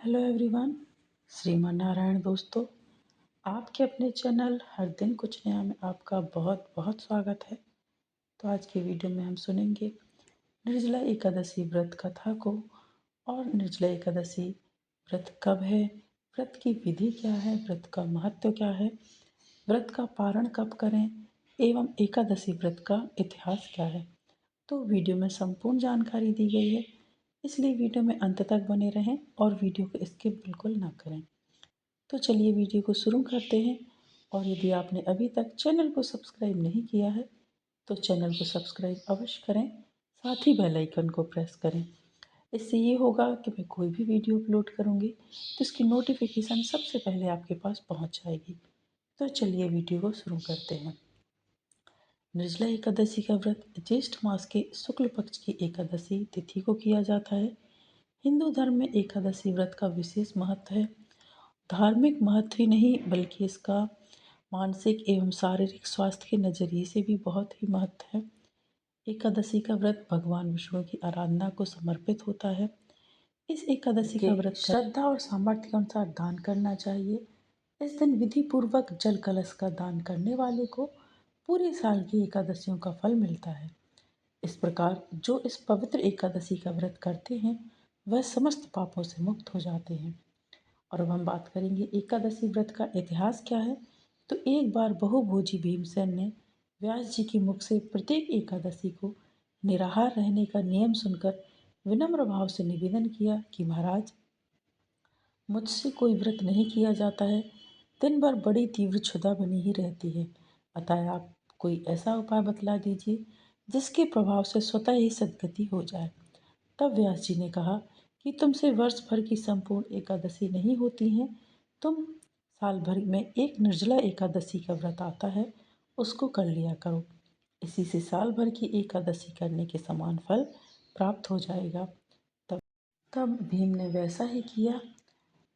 Hello everyone, श्रीमान नारायण दोस्तों। आपके अपने चैनल हर दिन कुछ नया में आपका बहुत बहुत स्वागत है। तो आज की वीडियो में हम सुनेंगे निर्जला एकादशी व्रत कथा को। और निर्जला एकादशी व्रत कब है, व्रत की विधि क्या है, व्रत का महत्व क्या है, व्रत का पारण कब करें एवं एकादशी व्रत का इतिहास क्या है। तो वीडियो में संपूर्ण जानकारी दी गई है, इसलिए वीडियो में अंत तक बने रहें और वीडियो को स्किप बिल्कुल ना करें। तो चलिए वीडियो को शुरू करते हैं। और यदि आपने अभी तक चैनल को सब्सक्राइब नहीं किया है तो चैनल को सब्सक्राइब अवश्य करें, साथ ही बेल आइकन को प्रेस करें। इससे ये होगा कि मैं कोई भी वीडियो अपलोड करूँगी तो इसकी नोटिफिकेशन सबसे पहले आपके पास पहुँच जाएगी। तो चलिए वीडियो को शुरू करते हैं। निर्जला एकादशी का व्रत ज्येष्ठ मास के शुक्ल पक्ष की एकादशी तिथि को किया जाता है। हिंदू धर्म में एकादशी व्रत का विशेष महत्व है। धार्मिक महत्व ही नहीं बल्कि इसका मानसिक एवं शारीरिक स्वास्थ्य के नज़रिए से भी बहुत ही महत्व है। एकादशी का व्रत भगवान विष्णु की आराधना को समर्पित होता है। इस एकादशी का व्रत श्रद्धा और सामर्थ्य के अनुसार दान करना चाहिए। इस दिन विधि पूर्वक जल कलश का दान करने वाले को पूरे साल की एकादशियों का फल मिलता है। इस प्रकार जो इस पवित्र एकादशी का व्रत करते हैं वह समस्त पापों से मुक्त हो जाते हैं। और अब हम बात करेंगे एकादशी व्रत का इतिहास क्या है। तो एक बार बहुभोजी भीमसेन ने व्यास जी के मुख से प्रत्येक एकादशी को निराहार रहने का नियम सुनकर विनम्र भाव से निवेदन किया कि महाराज, मुझसे कोई व्रत नहीं किया जाता है। दिन भर बड़ी तीव्र क्षुधा बनी ही रहती है। अतः आप कोई ऐसा उपाय बतला दीजिए जिसके प्रभाव से स्वतः ही सद्गति हो जाए। तब व्यास जी ने कहा कि तुमसे वर्ष भर की संपूर्ण एकादशी नहीं होती हैं। तुम साल भर में एक निर्जला एकादशी का व्रत आता है, उसको कर लिया करो। इसी से साल भर की एकादशी करने के समान फल प्राप्त हो जाएगा। तब भीम ने वैसा ही किया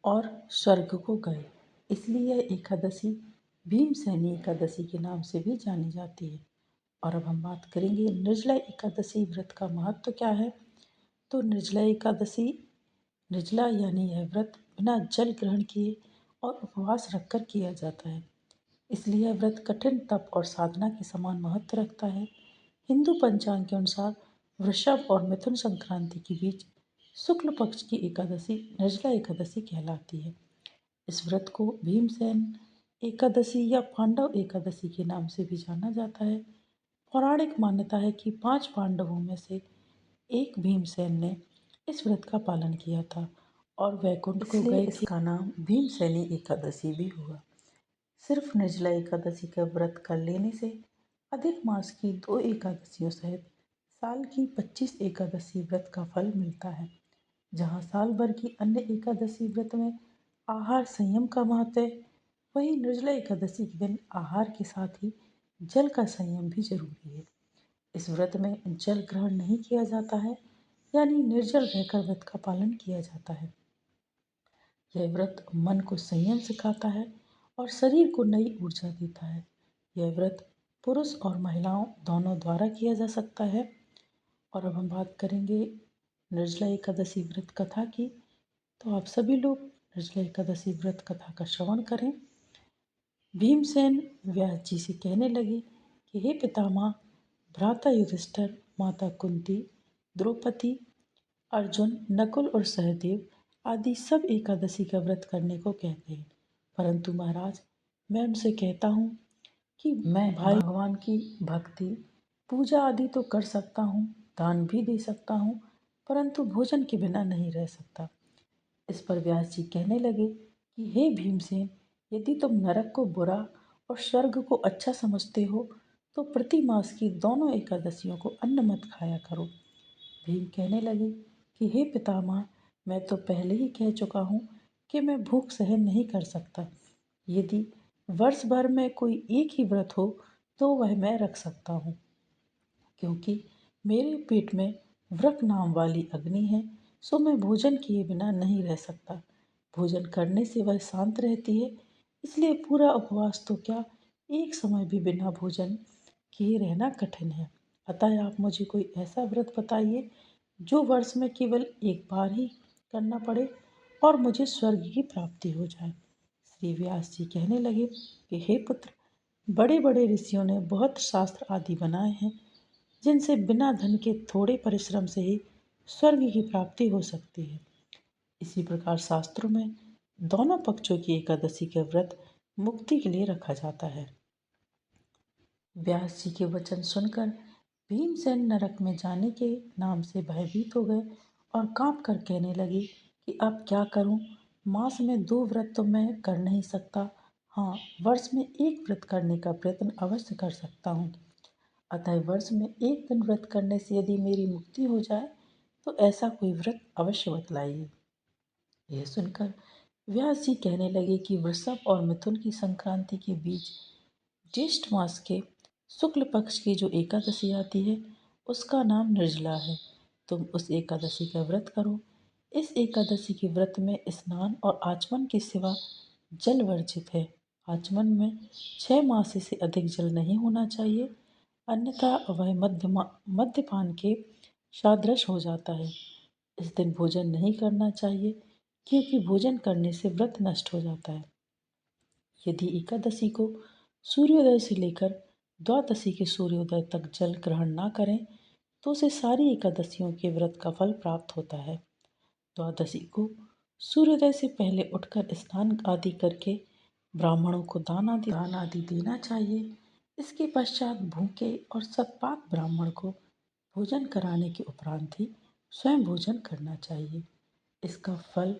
और स्वर्ग को गए। इसलिए यह एकादशी भीमसेनी एकादशी के नाम से भी जानी जाती है। और अब हम बात करेंगे निर्जला एकादशी व्रत का महत्व क्या है। तो निर्जला एकादशी, निर्जला यानी यह व्रत बिना जल ग्रहण किए और उपवास रखकर किया जाता है। इसलिए यह व्रत कठिन तप और साधना के समान महत्व रखता है। हिंदू पंचांग के अनुसार वृषभ और मिथुन संक्रांति के बीच शुक्ल पक्ष की एकादशी निर्जला एकादशी कहलाती है। इस व्रत को भीमसेन एकादशी या पांडव एकादशी के नाम से भी जाना जाता है। पौराणिक मान्यता है कि 5 पांडवों में से एक भीमसेन ने इस व्रत का पालन किया था और वैकुंठ को गए। इसका नाम भीमसेनी एकादशी भी हुआ। सिर्फ निर्जला एकादशी का व्रत कर लेने से अधिक मास की 2 एकादशियों सहित साल की 25 एकादशी व्रत का फल मिलता है। जहाँ साल भर की अन्य एकादशी व्रत में आहार संयम का महत्व है, वहीं निर्जला एकादशी के दिन आहार के साथ ही जल का संयम भी जरूरी है। इस व्रत में जल ग्रहण नहीं किया जाता है, यानी निर्जल रहकर व्रत का पालन किया जाता है। यह व्रत मन को संयम सिखाता है और शरीर को नई ऊर्जा देता है। यह व्रत पुरुष और महिलाओं दोनों द्वारा किया जा सकता है। और अब हम बात करेंगे निर्जला एकादशी व्रत कथा की। तो आप सभी लोग निर्जला एकादशी व्रत कथा का श्रवण करें। भीमसेन व्यास जी से कहने लगे कि हे पितामह, भ्राता युधिष्ठिर, माता कुंती, द्रौपदी, अर्जुन, नकुल और सहदेव आदि सब एकादशी का व्रत करने को कहते हैं, परंतु महाराज, मैं उनसे कहता हूँ कि मैं भगवान की भक्ति पूजा आदि तो कर सकता हूँ, दान भी दे सकता हूँ, परंतु भोजन के बिना नहीं रह सकता। इस पर व्यास जी कहने लगे कि हे भीमसेन, यदि तुम नरक को बुरा और स्वर्ग को अच्छा समझते हो तो प्रति मास की दोनों एकादशियों को अन्न मत खाया करो। भीम कहने लगे कि हे पितामह, मैं तो पहले ही कह चुका हूँ कि मैं भूख सहन नहीं कर सकता। यदि वर्ष भर में कोई एक ही व्रत हो तो वह मैं रख सकता हूँ, क्योंकि मेरे पेट में व्रत नाम वाली अग्नि है, सो मैं भोजन किए बिना नहीं रह सकता। भोजन करने से वह शांत रहती है, इसलिए पूरा उपवास तो क्या, एक समय भी बिना भोजन किए रहना कठिन है। अतः आप मुझे कोई ऐसा व्रत बताइए जो वर्ष में केवल एक बार ही करना पड़े और मुझे स्वर्ग की प्राप्ति हो जाए। श्री व्यास जी कहने लगे कि हे पुत्र, बड़े बड़े ऋषियों ने बहुत शास्त्र आदि बनाए हैं जिनसे बिना धन के थोड़े परिश्रम से ही स्वर्ग की प्राप्ति हो सकती है। इसी प्रकार शास्त्रों में दोनों पक्षों की एकादशी का व्रत मुक्ति के लिए रखा जाता है। व्यास जी के वचन सुनकर भीमसेन नरक में जाने के नाम से भयभीत हो गए और कांप कर कहने लगे कि अब क्या करूं? मास में 2 व्रत तो मैं कर नहीं सकता। हाँ, वर्ष में 1 व्रत करने का प्रयत्न अवश्य कर सकता हूँ। अतः वर्ष में 1 दिन व्रत करने से यदि मेरी मुक्ति हो जाए तो ऐसा कोई व्रत अवश्य बतलाइए। यह सुनकर व्यास जी कहने लगे कि वृषभ और मिथुन की संक्रांति के बीच ज्येष्ठ मास के शुक्ल पक्ष की जो एकादशी आती है उसका नाम निर्जला है। तुम उस एकादशी का व्रत करो। इस एकादशी के व्रत में स्नान और आचमन के सिवा जल वर्जित है। आचमन में 6 मास से अधिक जल नहीं होना चाहिए, अन्यथा वह मद्यपान के सादृश हो जाता है। इस दिन भोजन नहीं करना चाहिए क्योंकि भोजन करने से व्रत नष्ट हो जाता है। यदि एकादशी को सूर्योदय से लेकर द्वादशी के सूर्योदय तक जल ग्रहण न करें तो उसे सारी एकादशियों के व्रत का फल प्राप्त होता है। द्वादशी को सूर्योदय से पहले उठकर स्नान आदि करके ब्राह्मणों को दान आदि देना चाहिए। इसके पश्चात भूखे और सतपाक ब्राह्मण को भोजन कराने के उपरांत ही स्वयं भोजन करना चाहिए। इसका फल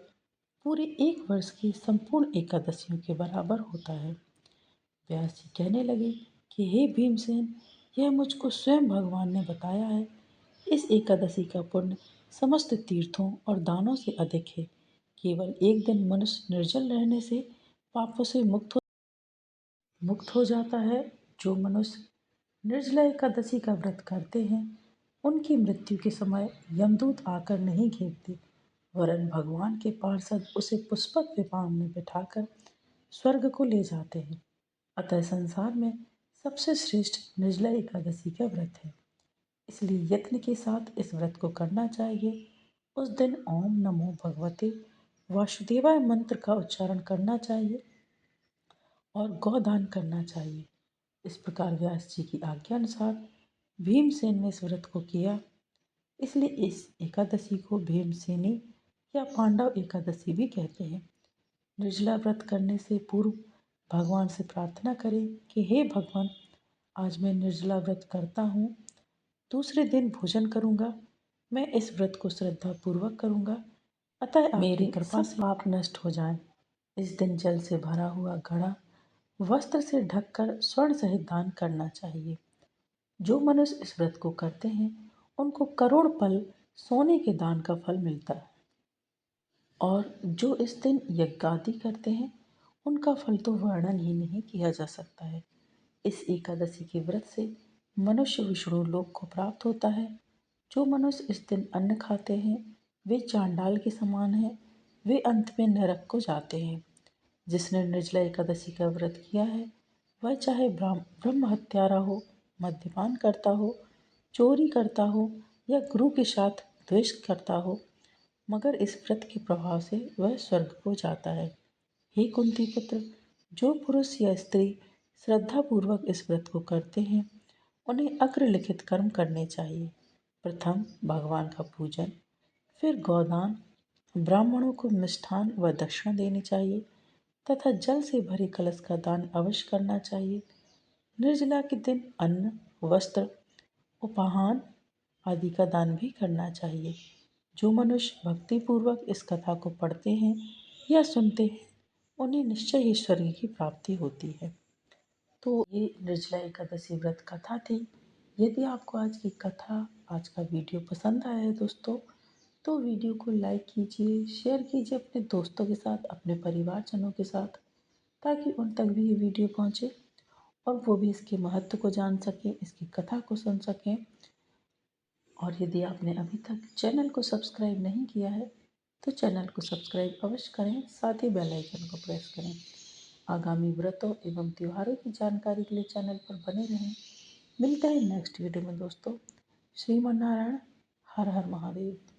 पूरे 1 वर्ष की संपूर्ण एकादशियों के बराबर होता है। व्यास जी कहने लगे कि हे भीमसेन, यह मुझको स्वयं भगवान ने बताया है। इस एकादशी का पुण्य समस्त तीर्थों और दानों से अधिक है। केवल 1 दिन मनुष्य निर्जल रहने से पापों से मुक्त हो जाता है। जो मनुष्य निर्जला एकादशी का व्रत करते हैं उनकी मृत्यु के समय यमदूत आकर नहीं घेरते, वरन भगवान के पार्षद उसे पुष्पक विमान में बिठाकर स्वर्ग को ले जाते हैं। अतः संसार में सबसे श्रेष्ठ निर्जला एकादशी का व्रत है, इसलिए यत्न के साथ इस व्रत को करना चाहिए। उस दिन ओम नमो भगवते वासुदेवाय मंत्र का उच्चारण करना चाहिए और गोदान करना चाहिए। इस प्रकार व्यास जी की आज्ञा अनुसार भीमसेन ने इस व्रत को किया। इसलिए इस एकादशी को भीमसेनी या पांडव एकादशी भी कहते हैं। निर्जला व्रत करने से पूर्व भगवान से प्रार्थना करें कि हे भगवान, आज मैं निर्जला व्रत करता हूँ। दूसरे दिन भोजन करूँगा। मैं इस व्रत को श्रद्धा पूर्वक करूँगा, अतः मेरी कृपा से पाप नष्ट हो जाएं। इस दिन जल से भरा हुआ घड़ा वस्त्र से ढककर स्वर्ण सहित दान करना चाहिए। जो मनुष्य इस व्रत को करते हैं उनको करोड़ पल सोने के दान का फल मिलता है, और जो इस दिन यज्ञादि करते हैं उनका फल तो वर्णन ही नहीं किया जा सकता है। इस एकादशी के व्रत से मनुष्य विष्णु लोक को प्राप्त होता है। जो मनुष्य इस दिन अन्न खाते हैं वे चांडाल के समान हैं, वे अंत में नरक को जाते हैं। जिसने निर्जला एकादशी का व्रत किया है वह चाहे ब्रह्म हत्यारा हो, मद्यपान करता हो, चोरी करता हो या गुरु के साथ द्वेष करता हो, मगर इस व्रत के प्रभाव से वह स्वर्ग को जाता है। हे कुंती पुत्र, जो पुरुष या स्त्री श्रद्धापूर्वक इस व्रत को करते हैं उन्हें अग्रलिखित कर्म करने चाहिए। प्रथम भगवान का पूजन, फिर गोदान, ब्राह्मणों को मिष्ठान व दक्षिणा देनी चाहिए तथा जल से भरे कलश का दान अवश्य करना चाहिए। निर्जला के दिन अन्न, वस्त्र, उपाहान आदि का दान भी करना चाहिए। जो मनुष्य भक्तिपूर्वक इस कथा को पढ़ते हैं या सुनते हैं उन्हें निश्चय ही स्वर्ग की प्राप्ति होती है। तो ये निर्जला एकादशी व्रत कथा थी। यदि आपको आज की कथा, आज का वीडियो पसंद आया है दोस्तों, तो वीडियो को लाइक कीजिए, शेयर कीजिए अपने दोस्तों के साथ, अपने परिवारजनों के साथ, ताकि उन तक भी ये वीडियो पहुँचे और वो भी इसके महत्व को जान सकें, इसकी कथा को सुन सकें। और यदि आपने अभी तक चैनल को सब्सक्राइब नहीं किया है तो चैनल को सब्सक्राइब अवश्य करें, साथ ही बेल आइकन को प्रेस करें। आगामी व्रतों एवं त्योहारों की जानकारी के लिए चैनल पर बने रहें। मिलते हैं नेक्स्ट वीडियो में दोस्तों। श्रीमन नारायण। हर हर महादेव।